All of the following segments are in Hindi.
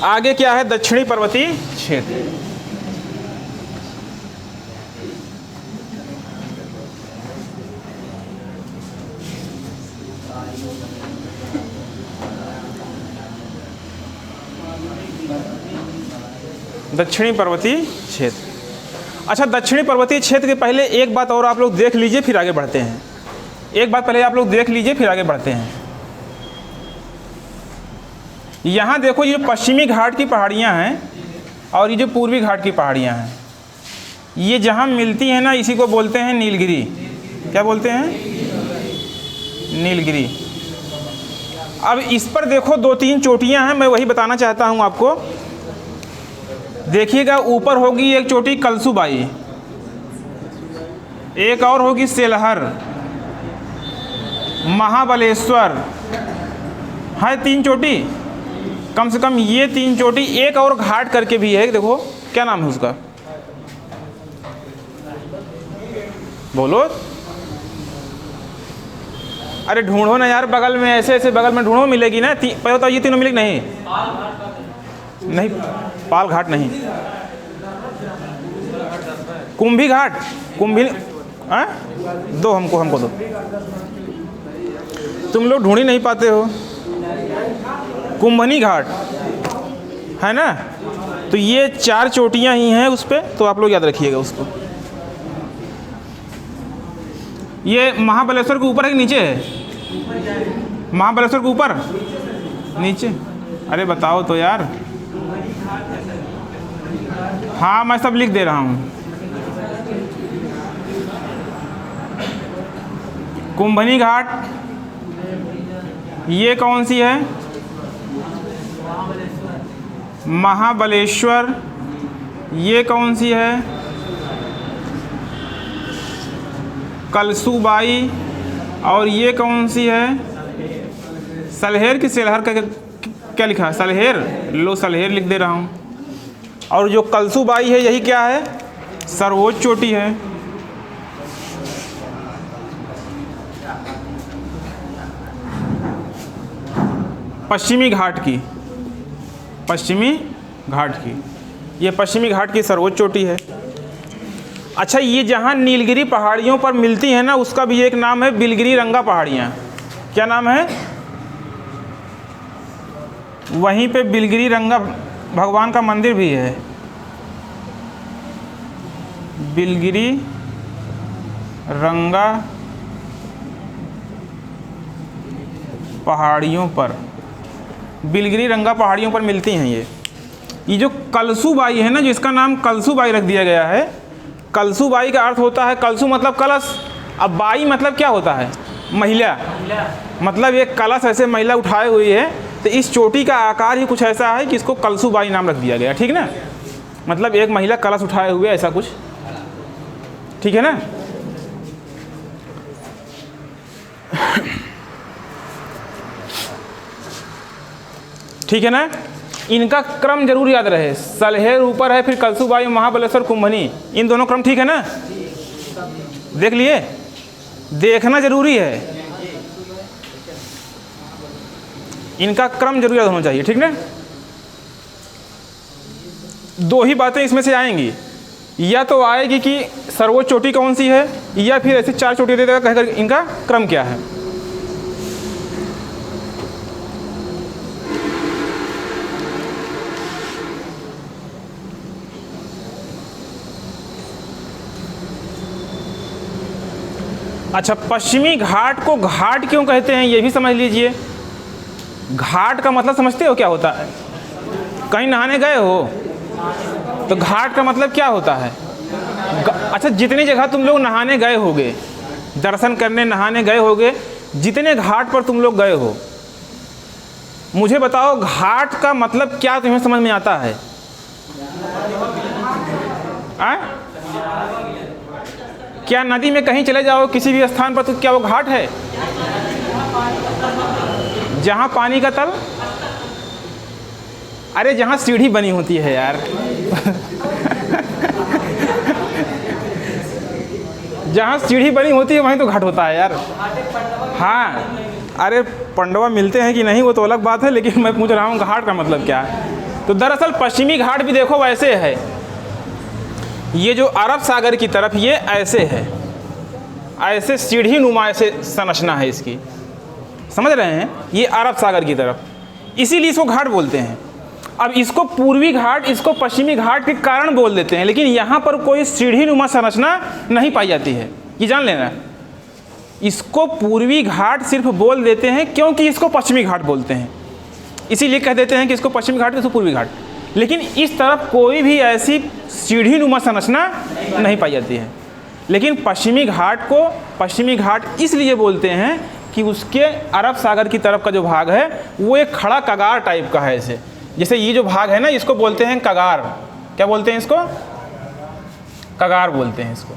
आगे क्या है? दक्षिणी पर्वतीय क्षेत्र। दक्षिणी पर्वतीय क्षेत्र। अच्छा, दक्षिणी पर्वतीय क्षेत्र के पहले एक बात और आप लोग देख लीजिए, फिर आगे बढ़ते हैं। एक बात पहले आप लोग देख लीजिए, फिर आगे बढ़ते हैं। यहाँ देखो, ये जो पश्चिमी घाट की पहाड़ियाँ हैं और ये जो पूर्वी घाट की पहाड़ियाँ हैं, ये जहाँ मिलती हैं ना, इसी को बोलते हैं नीलगिरी। क्या बोलते हैं? नीलगिरी। अब इस पर देखो 2-3 चोटियाँ हैं, मैं वही बताना चाहता हूँ आपको। देखिएगा, ऊपर होगी एक चोटी कलसूबाई, एक और होगी सेलहर, महाबलेश्वर, है 3 चोटी। कम से कम ये 3 चोटी, एक और घाट करके भी है, देखो क्या नाम है उसका, बोलो। अरे ढूंढो ना यार, बगल में ऐसे ऐसे बगल में ढूंढो, मिलेगी ना। पहले तो ये तीनों मिलेगी नहीं? नहीं, पाल घाट नहीं, कुंभी घाट, कुंभी दो हमको दो, तुम लोग ढूंढ ही नहीं पाते हो। कुंभनी घाट है ना, तो ये 4 चोटियां ही हैं उस पर, तो आप लोग याद रखिएगा उसको। ये महाबलेश्वर के ऊपर है कि नीचे है? महाबलेश्वर के ऊपर, नीचे? अरे बताओ तो यार। हाँ, मैं सब लिख दे रहा हूँ। कुंभनी घाट, ये कौन सी है? महाबलेश्वर। ये कौन सी है? कलसूबाई। और ये कौन सी है? सलहेर की सेलहर का क्या लिखा है? सलहेर। लो, सलहेर लिख दे रहा हूँ। और जो कलसूबाई है, यही क्या है? सर्वोच्च चोटी है। पश्चिमी घाट की, पश्चिमी घाट की, ये पश्चिमी घाट की सर्वोच्च चोटी है। अच्छा, ये जहाँ नीलगिरी पहाड़ियों पर मिलती है ना, उसका भी एक नाम है बिलगिरी रंगा पहाड़ियाँ। क्या नाम है? वहीं पे बिलगिरी रंगा भगवान का मंदिर भी है। बिलगिरी रंगा पहाड़ियों पर, बिलगिरी रंगा पहाड़ियों पर मिलती हैं ये जो कलसूबाई है ना, जिसका नाम कलसूबाई रख दिया गया है। कलसूबाई का अर्थ होता है, कलसू मतलब कलश, अब बाई मतलब क्या होता है? महिला। मतलब एक कलश ऐसे महिला उठाए हुई है, तो इस चोटी का आकार ही कुछ ऐसा है कि इसको कलसूबाई नाम रख दिया गया। ठीक ना, मतलब एक महिला कलश उठाए हुए, ऐसा कुछ। ठीक है ना। ठीक है ना, इनका क्रम जरूर याद रहे। सलहेर ऊपर है, फिर कलसूबाई, महाबलेश्वर, कुंभनी, इन दोनों क्रम। ठीक है ना, देख लिए? देखना जरूरी है, इनका क्रम जरूर याद होना चाहिए। ठीक ना। 2 ही बातें इसमें से आएंगी, या तो आएगी कि सर्वोच्च चोटी कौन सी है, या फिर ऐसे 4 चोटी दे देगा कहकर इनका क्रम क्या है। अच्छा, पश्चिमी घाट को घाट क्यों कहते हैं, ये भी समझ लीजिए। घाट का मतलब समझते हो क्या होता है? कहीं नहाने गए हो तो घाट का मतलब क्या होता है? अच्छा, जितनी जगह तुम लोग नहाने गए होगे, दर्शन करने नहाने गए होगे, जितने घाट पर तुम लोग गए हो, मुझे बताओ घाट का मतलब क्या तुम्हें समझ में आता है? क्या नदी में कहीं चले जाओ किसी भी स्थान पर, तो क्या वो घाट है? जहाँ पानी का तल, अरे जहाँ सीढ़ी बनी होती है यार जहाँ सीढ़ी बनी होती है वहीं तो घाट होता है यार। हाँ, अरे पंडवा मिलते हैं कि नहीं वो तो अलग बात है, लेकिन मैं पूछ रहा हूँ घाट का मतलब क्या है। तो दरअसल पश्चिमी घाट भी देखो वैसे है, ये जो अरब सागर की तरफ ये ऐसे है, ऐसे सीढ़ी नुमा ऐसे संरचना है इसकी, समझ रहे हैं, ये अरब सागर की तरफ, इसीलिए इसको घाट बोलते हैं। अब इसको पूर्वी घाट, इसको पश्चिमी घाट के कारण बोल देते हैं, लेकिन यहाँ पर कोई सीढ़ी नुमा संरचना नहीं पाई जाती है, ये जान लेना। इसको पूर्वी घाट सिर्फ बोल देते हैं क्योंकि इसको पश्चिमी घाट बोलते हैं, इसीलिए कह देते हैं कि इसको पश्चिमी घाट, इसको पूर्वी घाट। लेकिन इस तरफ कोई भी ऐसी सीढ़ी नुमा संरचना नहीं पाई जाती है। लेकिन पश्चिमी घाट को पश्चिमी घाट इसलिए बोलते हैं कि उसके अरब सागर की तरफ का जो भाग है वो एक खड़ा कगार टाइप का है। ऐसे जैसे ये जो भाग है ना, इसको बोलते हैं कगार। क्या बोलते हैं इसको? कगार बोलते हैं इसको,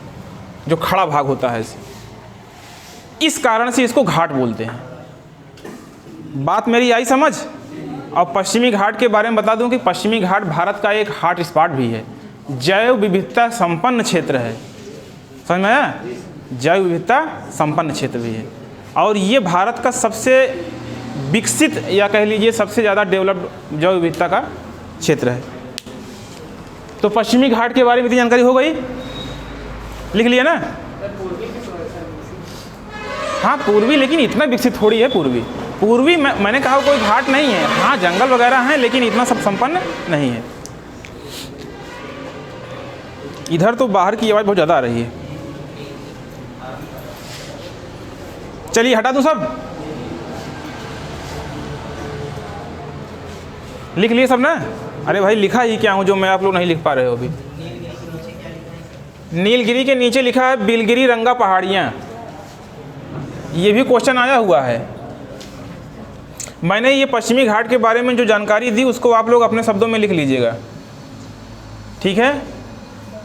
जो खड़ा भाग होता है ऐसे, इस कारण से इसको घाट बोलते हैं। बात मेरी आई समझ? और पश्चिमी घाट के बारे में बता दूं कि पश्चिमी घाट भारत का एक हॉट स्पॉट भी है, जैव विविधता संपन्न क्षेत्र है। समझ में आया? जैव विविधता संपन्न क्षेत्र भी है, और ये भारत का सबसे विकसित या कह लीजिए सबसे ज़्यादा डेवलप्ड जैव विविधता का क्षेत्र है। तो पश्चिमी घाट के बारे में इतनी जानकारी हो गई, लिख लिया ना? हाँ पूर्वी, लेकिन इतना विकसित थोड़ी है पूर्वी। पूर्वी मैंने कहा कोई घाट नहीं है, हाँ जंगल वगैरह हैं, लेकिन इतना सब संपन्न नहीं है। इधर तो बाहर की आवाज़ बहुत ज़्यादा आ रही है। चलिए हटा दूँ सब, लिख लिए सब ना? अरे भाई लिखा ही क्या हूँ जो मैं आप लोग नहीं लिख पा रहे हो अभी। नीलगिरी के नीचे लिखा है बिलगिरी रंगा पहाड़ियाँ, ये भी क्वेश्चन आया हुआ है। मैंने ये पश्चिमी घाट के बारे में जो जानकारी दी उसको आप लोग अपने शब्दों में लिख लीजिएगा, ठीक है?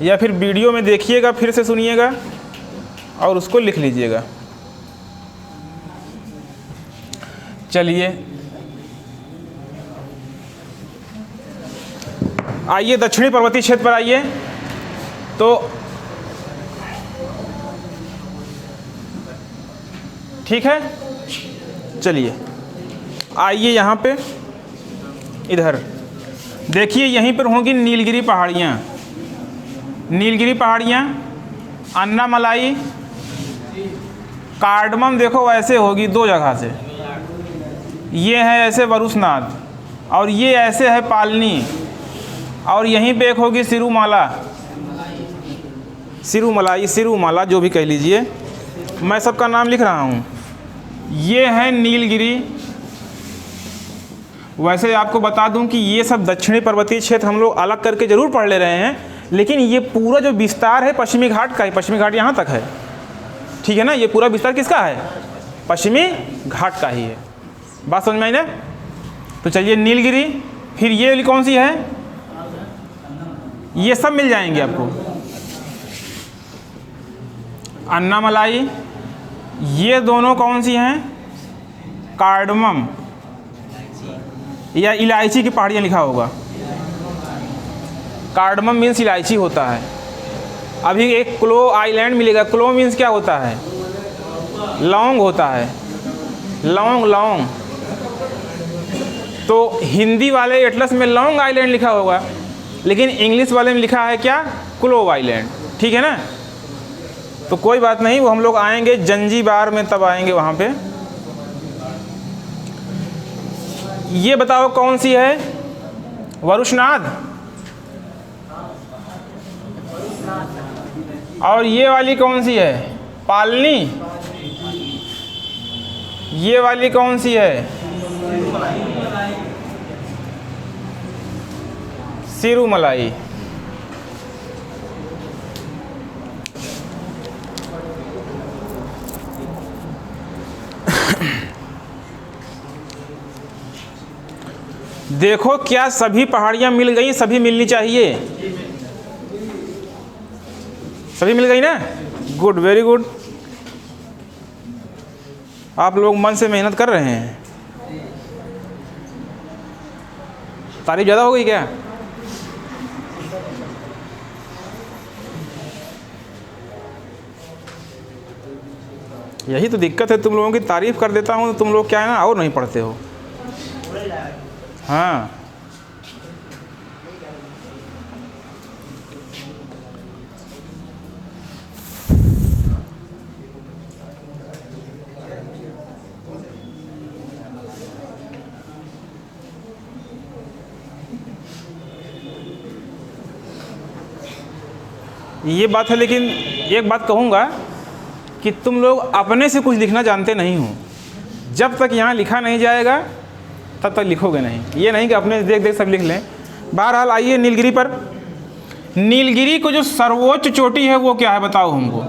या फिर वीडियो में देखिएगा, फिर से सुनिएगा और उसको लिख लीजिएगा। चलिए आइए दक्षिणी पर्वतीय क्षेत्र पर आइए। तो ठीक है, चलिए आइए यहाँ पे, इधर देखिए, यहीं पर होंगी नीलगिरी पहाड़ियाँ। नीलगिरी पहाड़ियाँ, अन्नामलाई, कार्डमम देखो वैसे होगी दो जगह से, ये है ऐसे वरुसनाथ, और ये ऐसे है पालनी, और यहीं पे एक होगी सिरुमाला, सिरुमलाई, सिरुमाला जो भी कह लीजिए, मैं सबका नाम लिख रहा हूँ। ये है नीलगिरी। वैसे आपको बता दूं कि ये सब दक्षिणी पर्वतीय क्षेत्र हम लोग अलग करके ज़रूर पढ़ ले रहे हैं, लेकिन ये पूरा जो विस्तार है पश्चिमी घाट का है, पश्चिमी घाट यहाँ तक है, ठीक है ना? ये पूरा विस्तार किसका है? पश्चिमी घाट का ही है। बात समझ में आई ना? तो चलिए नीलगिरी, फिर ये वाली कौन सी है? ये सब मिल जाएंगे आपको। अन्नामलाई, ये दोनों कौन सी हैं? कार्डमम या इलायची की पहाड़ियाँ लिखा होगा। कार्डमम मीन्स इलायची होता है। अभी एक क्लो आइलैंड मिलेगा। क्लो मीन्स क्या होता है? लौंग होता है, लौंग, लौंग। तो हिंदी वाले एटलस में लौंग आइलैंड लिखा होगा, लेकिन इंग्लिश वाले में लिखा है क्या? क्लोव आइलैंड, ठीक है ना? तो कोई बात नहीं, वो हम लोग आएंगे जंजीबार में, तब आएंगे वहाँ पे। ये बताओ कौन सी है? वरुसनाथ। और ये वाली कौन सी है? पालनी। ये वाली कौन सी है? सिरुमलाई। देखो क्या सभी पहाड़ियाँ मिल गई? सभी मिलनी चाहिए, सभी मिल गई ना? Good, very good. आप लोग मन से मेहनत कर रहे हैं। तारीफ ज़्यादा हो गई क्या? यही तो दिक्कत है, तुम लोगों की तारीफ कर देता हूँ तो तुम लोग क्या है ना, और नहीं पढ़ते हो। हाँ ये बात है, लेकिन एक बात कहूँगा कि तुम लोग अपने से कुछ लिखना जानते नहीं हो। जब तक यहाँ लिखा नहीं जाएगा तब तक लिखोगे नहीं। ये नहीं कि अपने देख देख सब लिख लें। बहरहाल आइए नीलगिरी पर। नीलगिरी को जो सर्वोच्च चोटी है वो क्या है बताओ हमको।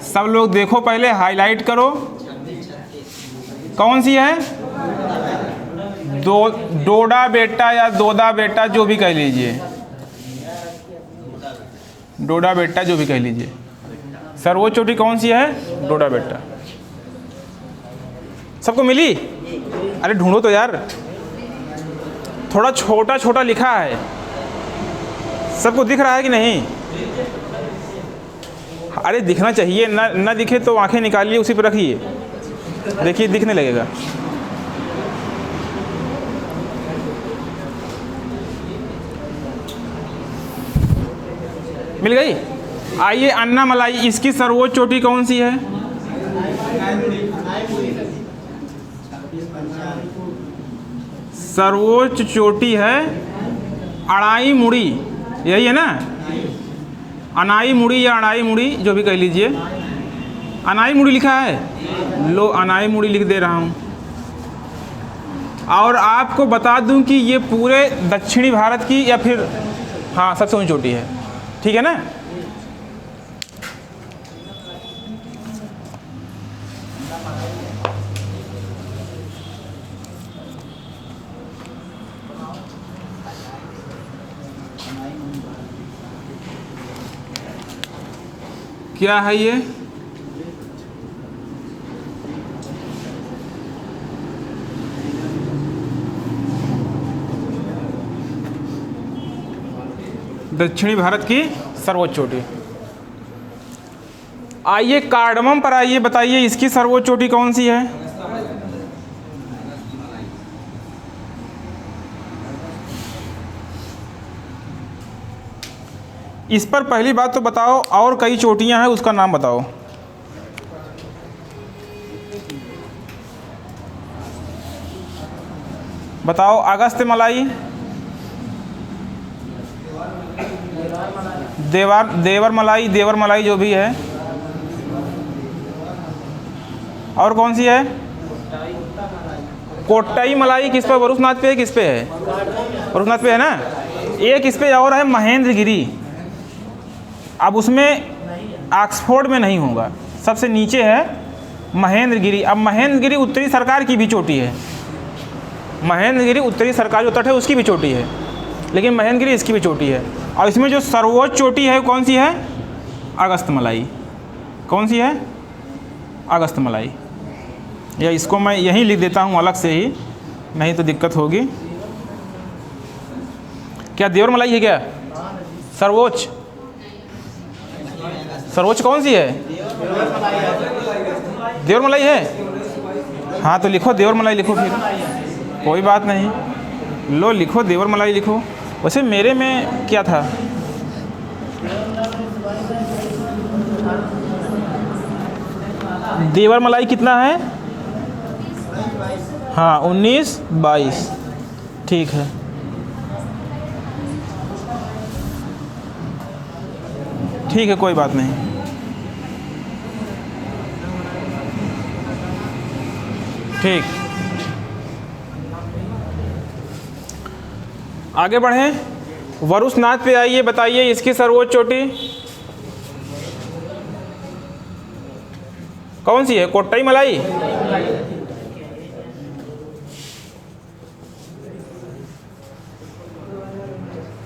सब लोग देखो, पहले हाईलाइट करो, कौन सी है? डोडा बेटा या दोदा बेटा जो भी कह लीजिए, डोडा बेटा जो भी कह लीजिए। सर्वोच्च चोटी कौन सी है? डोडा बेटा। सबको मिली? अरे ढूंढो तो यार, थोड़ा छोटा छोटा लिखा है, सबको दिख रहा है कि नहीं? अरे दिखना चाहिए, ना दिखे तो आंखें निकालिए, उसी पर रखिए, देखिए दिखने लगेगा। मिल गई? आइए अन्नामलाई, इसकी सर्वोच्च चोटी कौन सी है? सर्वोच्च चोटी है अड़ाई मुड़ी, यही है ना? अनाई मुड़ी या अड़ाई मुड़ी जो भी कह लीजिए। अनाई मुड़ी लिखा है, लो अनाई मुड़ी लिख दे रहा हूँ। और आपको बता दूं कि ये पूरे दक्षिणी भारत की या फिर हाँ सबसे ऊंची चोटी है, ठीक है ना? क्या है ये? दक्षिणी भारत की सर्वोच्च चोटी। आइए कार्डमम पर आइए, बताइए इसकी सर्वोच्च चोटी कौन सी है? इस पर पहली बात तो बताओ, और कई चोटियां हैं उसका नाम बताओ। बताओ। अगस्त्य मलाई, देवर मलाई जो भी है। और कौन सी है? कोट्टाई मलाई किस पर? वरुसनाथ पे है, किस पे है? वरुसनाथ पे है ना। एक इस पे और है महेंद्रगिरी। अब उसमें ऑक्सफोर्ड में नहीं होगा, सबसे नीचे है महेंद्रगिरी। अब महेंद्रगिरी उत्तरी सरकार की भी चोटी है। महेंद्रगिरी उत्तरी सरकार जो तट है उसकी भी चोटी है, लेकिन महेंद्रगिरी इसकी भी चोटी है। और इसमें जो सर्वोच्च चोटी है कौन सी है? अगस्त्यमलाई। कौन सी है? अगस्त्यमलाई। या इसको मैं यहीं लिख देता हूँ अलग से ही, नहीं तो दिक्कत होगी। क्या देवरमलाई है क्या सर्वोच्च? सर्वोच्च कौन सी है? देवरमलाई है। हाँ तो लिखो देवरमलाई, लिखो फिर, कोई बात नहीं, लो लिखो देवरमलाई लिखो। वैसे मेरे में क्या था? देवरमलाई कितना है? हाँ 19-22, ठीक है। ठीक है, कोई बात नहीं। ठीक, आगे बढ़ें। वरुसनाथ पे आइए, बताइए इसकी सर्वोच्च चोटी कौन सी है? कोट्टाई मलाई।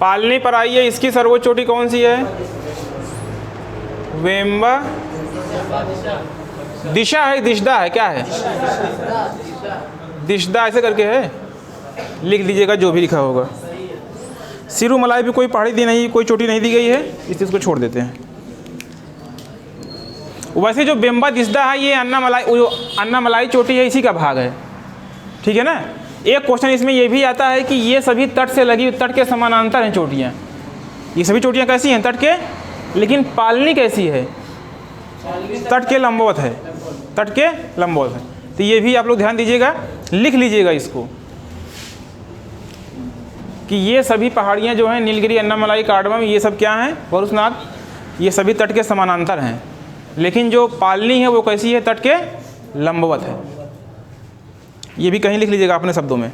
पालनी पर आइए, इसकी सर्वोच्च चोटी कौन सी है? वेम्बा दिशा है, दिशदा है, क्या है? दिशदा ऐसे करके है, लिख दीजिएगा जो भी लिखा होगा। सिरुमलाई भी कोई पहाड़ी दी नहीं, कोई चोटी नहीं दी गई है, इस चीज़ को छोड़ देते हैं। वैसे जो बेम्बा दिशदा है ये अन्नामलाई चोटी है, इसी का भाग है, ठीक है ना। एक क्वेश्चन इसमें ये भी आता है कि ये सभी तट से लगी, तट के समानांतर हैं चोटियाँ। ये सभी चोटियाँ कैसी हैं? तट के, लेकिन पालनी कैसी है? तट के लंबवत है, तट के लंबवत है। तो ये भी आप लोग ध्यान दीजिएगा, लिख लीजिएगा इसको। कि ये सभी पहाड़ियाँ जो हैं नीलगिरी, अन्नामलाई, कार्डमम, ये सब क्या हैं भरूचनाथ, ये सभी तट के समानांतर हैं, लेकिन जो पालनी है वो कैसी है, तट के लंबवत है। ये भी कहीं लिख लीजिएगा अपने शब्दों में।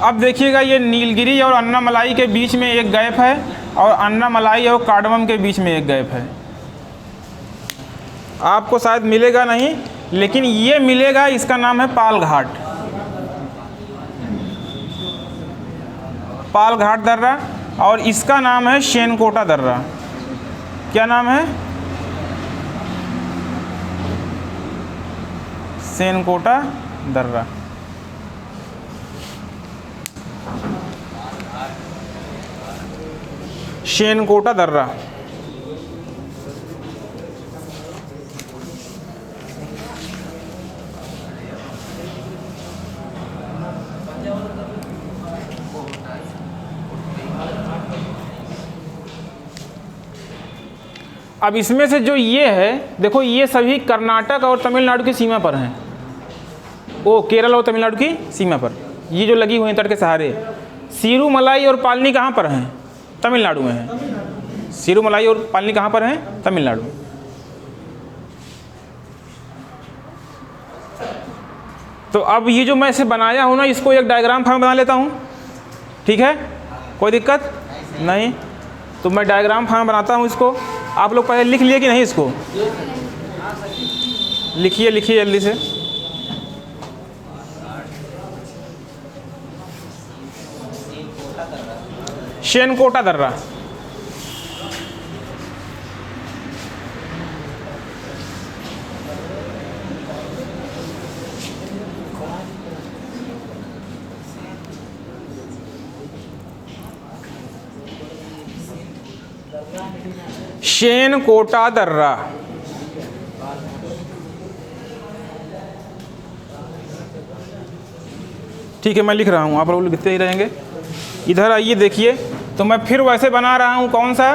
अब देखिएगा ये नीलगिरी और अन्नामलाई के बीच में एक गैप है और अन्नामलाई और कार्डमम के बीच में एक गैप है। आपको शायद मिलेगा नहीं, लेकिन ये मिलेगा, इसका नाम है पाल घाट, पाल घाट दर्रा, और इसका नाम है शेनकोटा दर्रा। क्या नाम है? शेनकोटा दर्रा। शेनकोटा दर्रा। अब इसमें से जो ये है, देखो ये सभी कर्नाटक और तमिलनाडु की सीमा पर हैं, ओ केरल और तमिलनाडु की सीमा पर, ये जो लगी हुई हैं तट के सहारे। सिरुमलाई और पालनी कहाँ पर हैं? तमिलनाडु में है। सिरुमलाई और पालनी कहाँ पर हैं? तमिलनाडु। तो अब ये जो मैं इसे बनाया हूँ ना, इसको एक डायग्राम फॉर्म बना लेता हूँ, ठीक है, कोई दिक्कत नहीं। तो मैं डायग्राम फॉर्म बनाता हूँ इसको। आप लोग पहले लिख लिए कि नहीं? इसको लिखिए, लिखिए जल्दी से। शेनकोटा दर्रा, शेनकोटा दर्रा। ठीक है, मैं लिख रहा हूँ, आप लोग लिखते ही रहेंगे। इधर आइए, देखिए, तो मैं फिर वैसे बना रहा हूँ, कौन सा?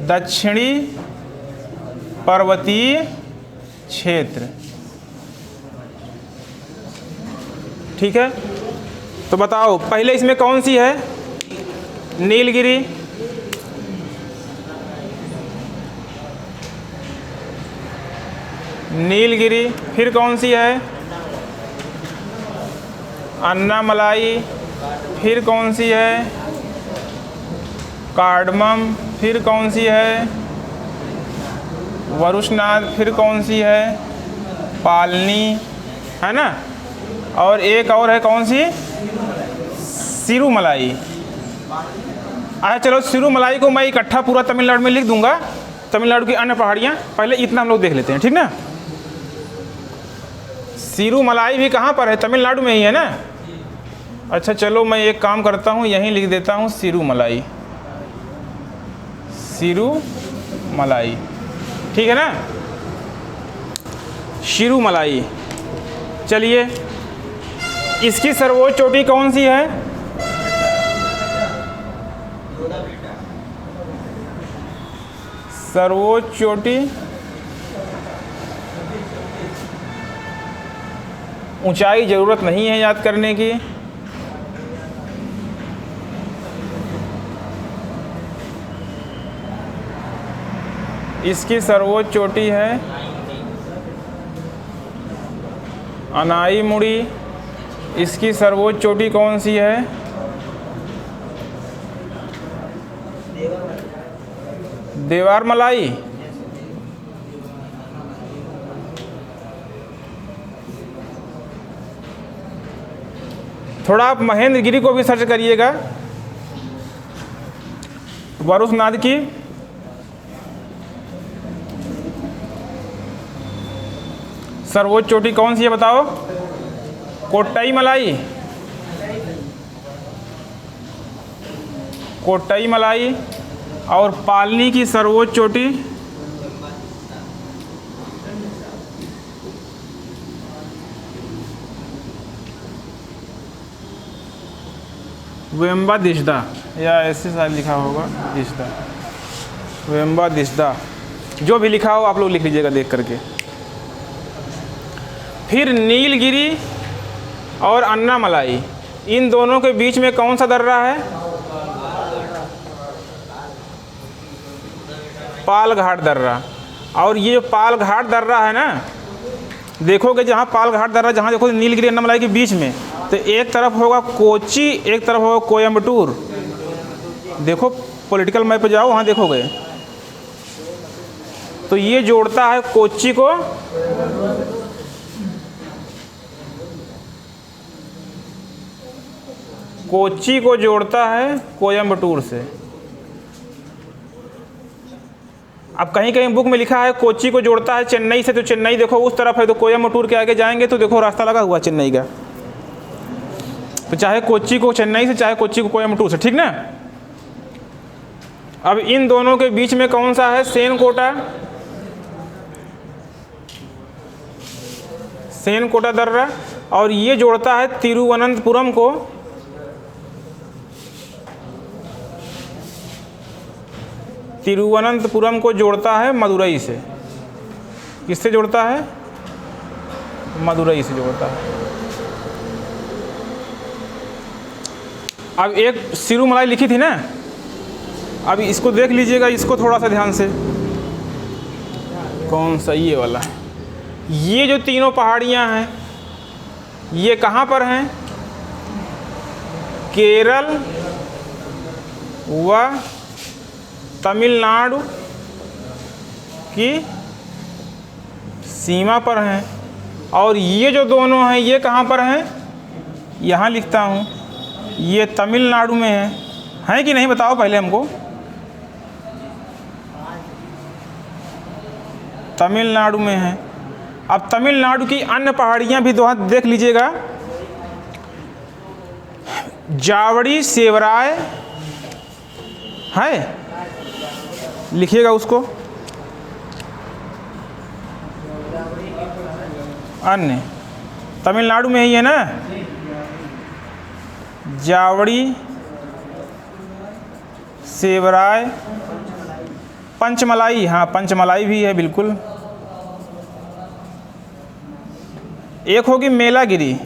दक्षिणी पर्वतीय क्षेत्र, ठीक है। तो बताओ पहले इसमें कौन सी है? नीलगिरी, नीलगिरी, फिर कौन सी है? अन्नामलाई, फिर कौन सी है? कार्डमम, फिर कौन सी है? भरूचनाथ, फिर कौन सी है? पालनी, है ना, और एक और है कौन सी? सिरुमलाई। अच्छा चलो, सिरुमलाई को मैं इकट्ठा पूरा तमिलनाडु में लिख दूंगा, तमिलनाडु की अन्य पहाड़ियाँ, पहले इतना हम लोग देख लेते हैं, ठीक ना। सिरुमलाई भी कहाँ पर है? तमिलनाडु में ही है ना। अच्छा चलो, मैं एक काम करता हूँ, यहीं लिख देता हूँ सिरुमलाई, सिरुमलाई, ठीक है ना, सिरुमलाई। चलिए, इसकी सर्वोच्च चोटी कौन सी है? सर्वोच्च चोटी, ऊंचाई ज़रूरत नहीं है याद करने की। इसकी सर्वोच्च चोटी है अनाईमुड़ी। इसकी सर्वोच्च चोटी कौन सी है? देवारमलाई। थोड़ा आप महेंद्रगिरी को भी सर्च करिएगा, भरूचनाथ की। सर्वोच्च चोटी कौन सी है बताओ? कोट्टाईमलाई, कोट्टाईमलाई। और पालनी की सर्वोच्च चोटी वेम्बादिस्डा, या ऐसे शायद लिखा होगा, दिस्डा, वेम्बादिस्डा, जो भी लिखा हो आप लोग लिख लीजिएगा देख करके। फिर नीलगिरी और अन्नामलाई, इन दोनों के बीच में कौन सा दर्रा है? पालघाट दर्रा। और ये जो पालघाट दर्रा है ना, देखोगे जहाँ पालघाट दर्रा, जहाँ देखो नीलगिरी अन्नामलाई के बीच में, तो एक तरफ होगा कोच्चि, एक तरफ होगा कोयम्बटूर। देखो पॉलिटिकल मैप पे जाओ, वहाँ देखोगे तो ये जोड़ता है कोच्चि को जोड़ता है कोयम्बटूर से। अब कहीं कहीं बुक में लिखा है कोच्चि को जोड़ता है चेन्नई से, तो चेन्नई देखो उस तरफ है, तो कोयम्बटूर के आगे जाएंगे तो देखो रास्ता लगा हुआ चेन्नई का। तो चाहे कोच्चि को चेन्नई से, चाहे कोच्चि को कोयम्बटूर से, ठीक ना। अब इन दोनों के बीच में कौन सा है? सेनकोटा दर्रा। और ये जोड़ता है तिरुवनंतपुरम को जोड़ता है मदुरई से। किससे जोड़ता है? मदुरई से जोड़ता है। अब एक सिरुमलाई लिखी थी ना, अब इसको देख लीजिएगा, इसको थोड़ा सा ध्यान से। कौन सा? ये वाला। ये जो तीनों पहाड़ियाँ हैं, ये कहाँ पर हैं? केरल व तमिलनाडु की सीमा पर हैं। और ये जो दोनों हैं, ये कहाँ पर हैं? यहाँ लिखता हूँ, ये तमिलनाडु में है कि नहीं? बताओ पहले हमको। तमिलनाडु में है। अब तमिलनाडु की अन्य पहाड़ियाँ भी देख लीजिएगा। जावड़ी सेवराय है, लिखिएगा उसको। अन्य तमिलनाडु में ही है ना, जावड़ी सेवराय, पंचमलाई। हाँ, पंचमलाई भी है बिल्कुल। एक होगी मेलागिरी,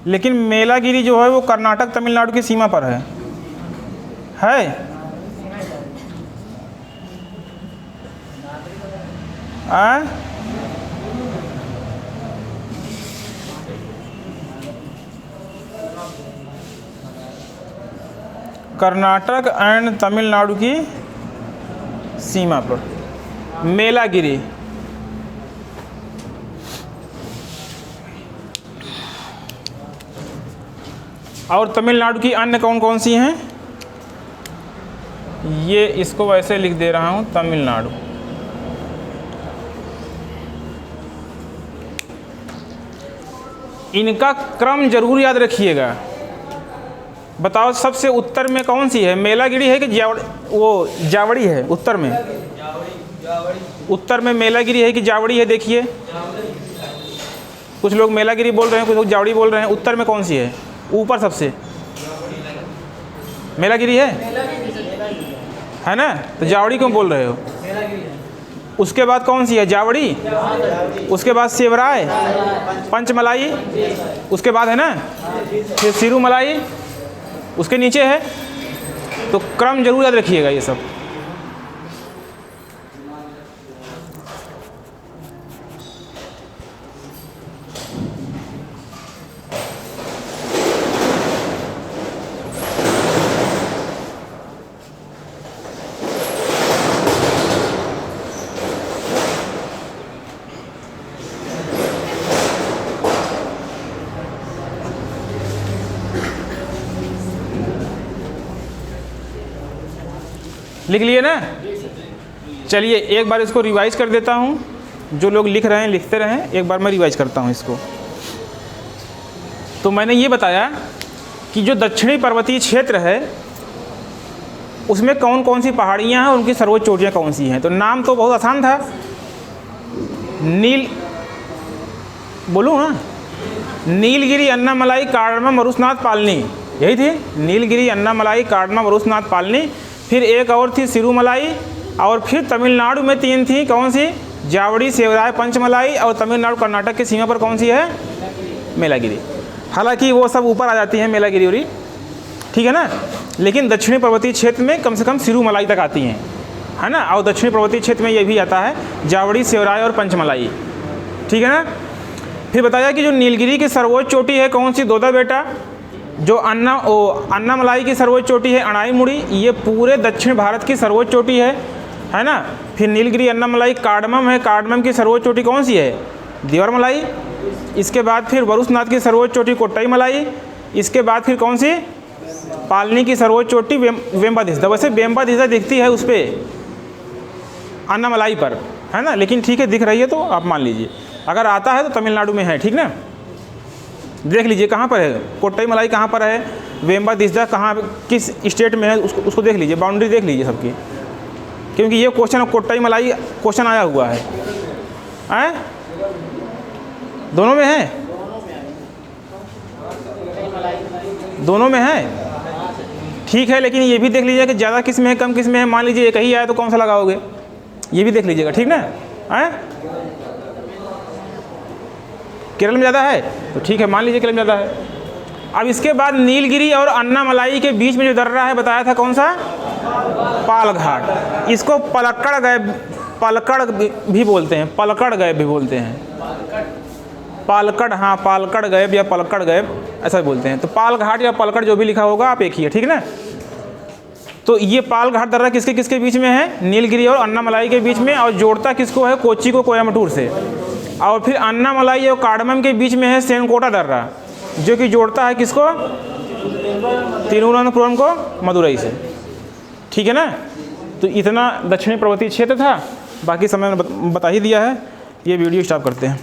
लेकिन मेलागिरी जो है वो कर्नाटक तमिलनाडु की सीमा पर है। कर्नाटक एंड तमिलनाडु की सीमा पर मेलागिरी। और तमिलनाडु की अन्य कौन कौन सी हैं? ये इसको वैसे लिख दे रहा हूँ, तमिलनाडु। इनका क्रम जरूर याद रखिएगा। बताओ सबसे उत्तर में कौन सी है? मेलागिरी है कि जावड़ी है? उत्तर में उत्तर में मेलागिरी है कि जावड़ी है? देखिए, कुछ लोग मेलागिरी बोल रहे हैं, कुछ लोग जावड़ी बोल रहे हैं। उत्तर में कौन सी है? ऊपर सबसे मेलागिरी है ना? तो जावड़ी क्यों बोल रहे हो? उसके बाद कौन सी है? जावड़ी। उसके बाद सेवराय, पंचमलाई, उसके बाद है ना फिर सिरुमलाई, उसके नीचे है। तो क्रम जरूर याद रखिएगा ये सब। लिख लिए ना? चलिए एक बार इसको रिवाइज कर देता हूँ। जो लोग लिख रहे हैं लिखते रहें, एक बार मैं रिवाइज करता हूँ इसको। तो मैंने ये बताया कि जो दक्षिणी पर्वतीय क्षेत्र है उसमें कौन कौन सी पहाड़ियाँ हैं, उनकी सर्वोच्च चोटियाँ कौन सी हैं। तो नाम तो बहुत आसान था, बोलूँ ना, नीलगिरी, अन्नामलाई, काडमा, मरुसनाथ, पालनी, यही थी। नीलगिरी, अन्नामलाई, काडमा, मरुसनाथ, पालनी। फिर एक और थी सिरुमलाई। और फिर तमिलनाडु में तीन थी, कौन सी? जावड़ी, सेवराय, पंचमलाई और तमिलनाडु कर्नाटक की सीमा पर कौन सी है? मेलागिरी। हालांकि वो सब ऊपर आ जाती हैं मेलागिरी उरी, ठीक है ना, लेकिन दक्षिणी पर्वतीय क्षेत्र में कम से कम सिरूमलाई तक आती हैं, है ना। और दक्षिणी पर्वतीय क्षेत्र में ये भी आता है जावड़ी, सेवराय और पंचमलाई, ठीक है ना। फिर बताया कि जो नीलगिरी की सर्वोच्च चोटी है कौन सी? दोदा बेटा। जो अन्नामलाई की सर्वोच्च चोटी है अणाईमुड़ी, ये पूरे दक्षिण भारत की सर्वोच्च चोटी है ना। फिर नीलगिरी, अन्नामलाई, कार्डमम है, कार्डमम की सर्वोच्च चोटी कौन सी है? देवरमलाई। इसके बाद फिर वरुसनाथ की सर्वोच्च चोटी कोट्टाईमलाई। इसके बाद फिर कौन सी? पालनी की सर्वोच्च चोटी वेम्बादिस्दा। वैसे वेम्बादिस्दा दिखती है उस पर अन्नामलाई पर, है ना, लेकिन ठीक है दिख रही है तो आप मान लीजिए। अगर आता है तो तमिलनाडु में है, ठीक ना। देख लीजिए कहाँ पर है, कोट्टाईमलाई कहाँ पर है, वेम्बादिस्दा कहाँ, किस स्टेट में है, उसको देख लीजिए, बाउंड्री देख लीजिए सबकी, क्योंकि ये क्वेश्चन कोट्टाईमलाई क्वेश्चन आया हुआ है। दोनों में है, दोनों में है, ठीक है। लेकिन ये भी देख लीजिए कि ज़्यादा किस में है, कम किस में है। मान लीजिए एक ही आया तो कौन सा लगाओगे, ये भी देख लीजिएगा, ठीक ना। केरल में ज़्यादा है तो ठीक है, मान लीजिए केरल में ज़्यादा है। अब इसके बाद नीलगिरी और अन्नामलाई के बीच में जो दर्रा है बताया था कौन सा? पालघाट। इसको पलक्कड़ गैब, पलक्कड़ भी बोलते हैं, पलक्कड़ गैब भी बोलते हैं, पालक्कड़, हाँ पालक्कड़ गैब या पलक्कड़ गैब ऐसा बोलते हैं। तो पालघाट या पलक्कड़ जो भी लिखा होगा आप एक ही है, ठीक ना। तो ये पालघाट दर्रा किसके किसके बीच में है? नीलगिरी और अन्नामलाई के बीच में, और जोड़ता किसको है? कोच्चि को कोयम्बटूर से। और फिर अन्नामलाई और कार्डमम के बीच में है सेनकोटा दर्रा, जो कि जोड़ता है किसको? तिरुवनंतपुरम को मदुरई से, ठीक है ना। तो इतना दक्षिणी पर्वतीय क्षेत्र था, बाकी समय बता ही दिया है। ये वीडियो स्टॉप करते हैं।